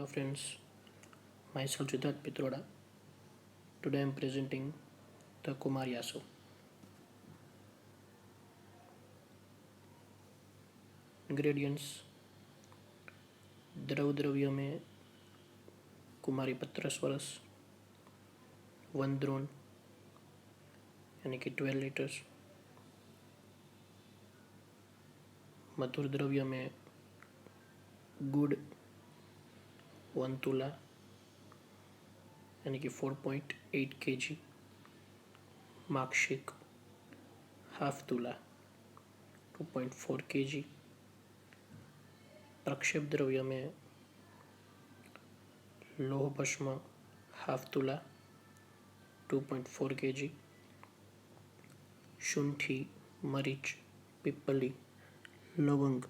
Hello friends, myself Siddharth Pitroda. Today I am presenting the Kumar Yasu. Ingredients: द्रव्य में कुमारी पत्र स्वरस 1 द्रोण यानी कि 12 लीटर्स। मधुर द्रव्य में गुड़ 1 तुला यानी कि 4.8 kg। माक्षिक हाफ तुला 2.4 kg। प्रक्षेप द्रव्य में लोह भस्म हाफ तुला 2.4 kg। शुंठी, मरीच, पिप्पली, लवंग,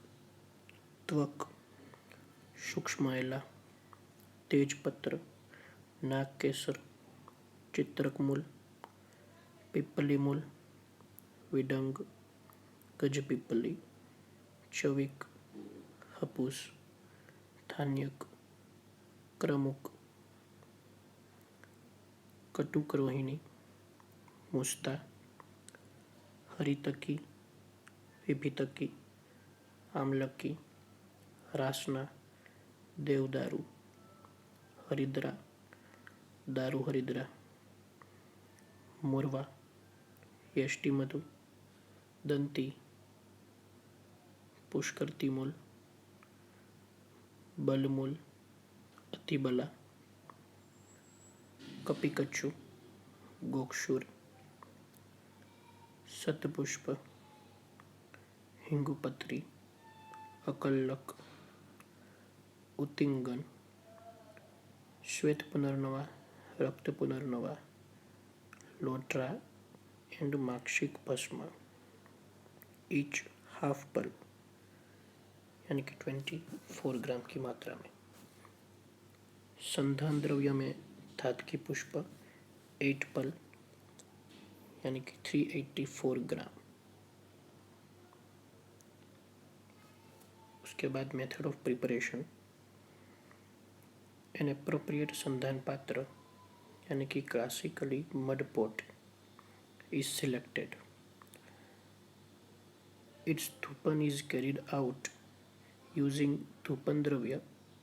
त्वक, सूक्ष्म एला, तेजपत्र, नागकेसर, चित्रक मूल, पिप्पली मूल, विडंग, गजपिप्पली, चविक, हपूस, धान्यक, क्रमुक, कटुक रोहिणी, मुस्ता, हरितकी, विभितकी, आमलकी, रासना, देवदारू, हरिद्रा, दारू हरिद्रा, मोरवा, यष्टि मधु, दंती, पुष्करती मूल, बलमूल, अतिबला, कपिकच्चू, गोक्षुर, सतपुष्प, हिंगुपत्री, अकल्लक, उतिंगन, श्वेत पुनर्नवा, रक्त पुनर्नवा, लोट्रा एंड माक्षिक भस्म, ईच हाफ पल यानी कि 24 ग्राम की मात्रा में। संधान द्रव्य में धातकी पुष्प 8 पल यानी कि 384 ग्राम। उसके बाद method of preparation: N appropriate संधान पात्र यानी कि classically mud pot is selected. Its thupan is carried out using thupan dravya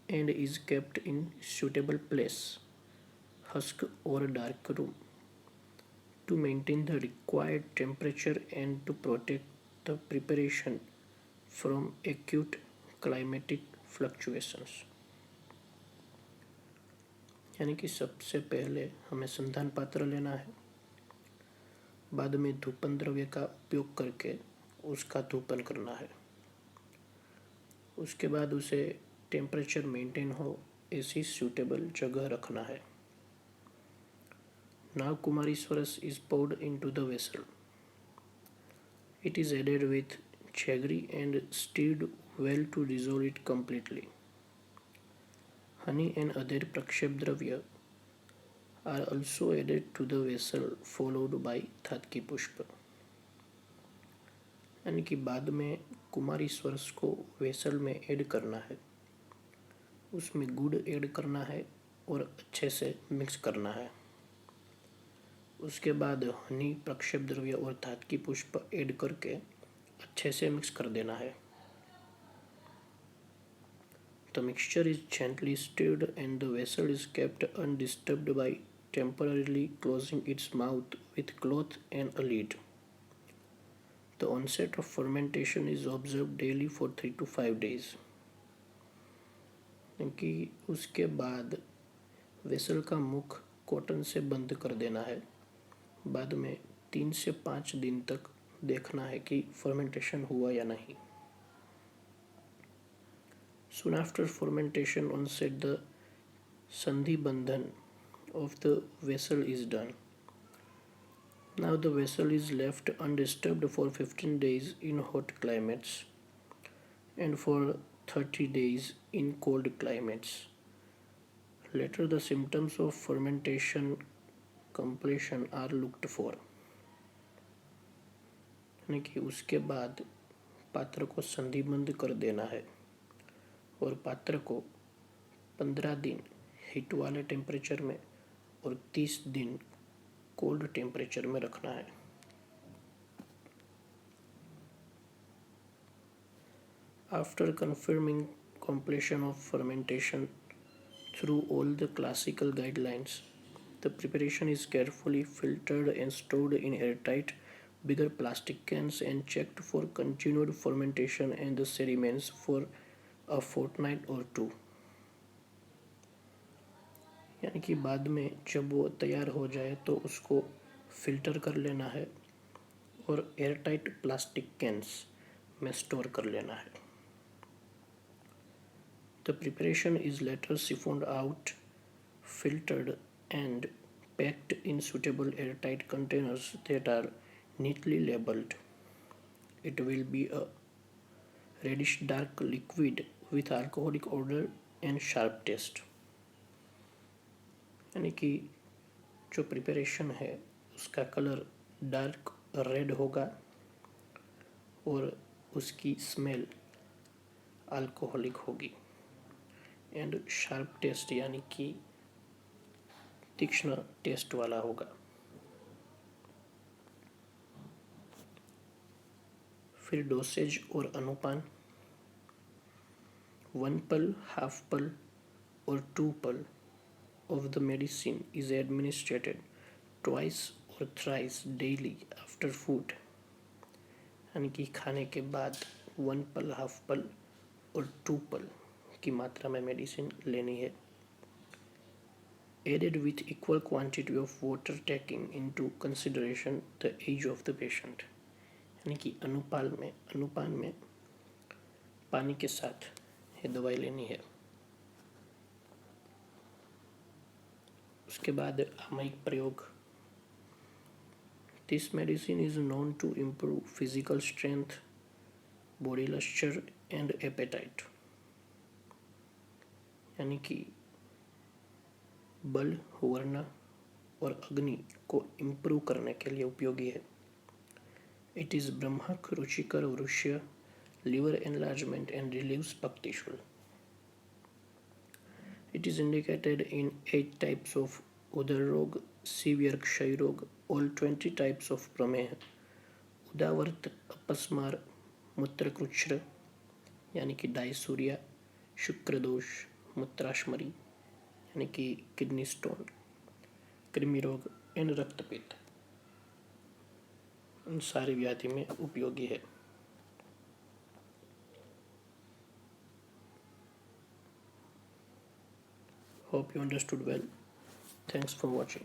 and is kept in suitable place, husk or dark room, to maintain the required temperature and to protect the preparation from acute climatic fluctuations. यानी कि सबसे पहले हमें संधान पात्र लेना है, बाद में धूपन द्रव्य का उपयोग करके उसका धूपन करना है, उसके बाद उसे टेम्परेचर मेंटेन हो ऐसी सूटेबल जगह रखना है। Now Kumari Swaras is poured into the vessel. It is added with jaggery and stirred well to dissolve it completely. Honey and other prakshep dravya are also added to the vessel followed by Dhataki पुष्प। यानी कि बाद में कुमारी स्वरस को vessel में add करना है, उसमें गुड़ ऐड करना है और अच्छे से मिक्स करना है। उसके बाद हनी, प्रक्षेप द्रव्य और धातकी पुष्प ऐड करके अच्छे से मिक्स कर देना है। The mixture is gently stirred and the vessel is kept undisturbed by temporarily closing its mouth with cloth and a lid. The onset of fermentation is observed daily for 3 to 5 days. क्योंकि उसके बाद vessel का मुख cotton से बंद कर देना है, बाद में 3 से 5 दिन तक देखना है कि फर्मेंटेशन हुआ या नहीं। Soon after fermentation onset, the sandhi bandhan of the vessel is done. Now the vessel is left undisturbed for 15 days in hot climates and for 30 days in cold climates. Later the symptoms of fermentation completion are looked for. यानी कि उसके बाद पात्र को संधिबंद कर देना है और पात्र को 15 दिन हीट वाले टेम्परेचर में और 30 दिन कोल्ड टेम्परेचर में रखना है। After confirming completion of fermentation through all the classical guidelines, the preparation is carefully filtered and stored in airtight, bigger plastic cans and checked for continued fermentation and the remains for a fortnight or two। यानी कि बाद में जब वो तैयार हो जाए तो उसको फिल्टर कर लेना है और एयरटाइट प्लास्टिक कैंस में स्टोर कर लेना है। The preparation is later siphoned out, filtered, and packed in suitable airtight containers that are neatly labeled. It will be a reddish dark liquid with alcoholic odor and sharp taste। यानी कि जो preparation है उसका colour dark red होगा और उसकी smell alcoholic होगी and sharp test यानी कि तीक्ष्ण टेस्ट वाला होगा। फिर डोसेज और अनुपान 1 पल, हाफ पल और 2 पल of the medicine is administered twice or thrice daily after food। यानी कि खाने के बाद 1 पल, हाफ पल और 2 पल की मात्रा में मेडिसिन लेनी है। Added with equal quantity of water taking into consideration the age of the patient। यानी कि अनुपान में पानी के साथ ये दवाई लेनी है। उसके बाद आमायिक प्रयोग। This medicine is known to improve physical strength, body luster and appetite। यानी कि बल, वर्ण और अग्नि को इम्प्रूव करने के लिए उपयोगी है। It is ब्रह्मक, रुचिकर, वृष्य, liver enlargement and relieves पक्तिशूल। It is indicated in 8 types of उदर रोग, सीवियर क्षय रोग, all 20 types of प्रमेह, उदावर्त, अपस्मार, मूत्रकृच्छ्र यानी कि डायसूरिया, शुक्रदोष, मूत्राशमरी यानी कि किडनी स्टोन, कृमि रोग एंड रक्तपित्त इन सारी व्याधि में उपयोगी है। Hope you understood well. Thanks for watching.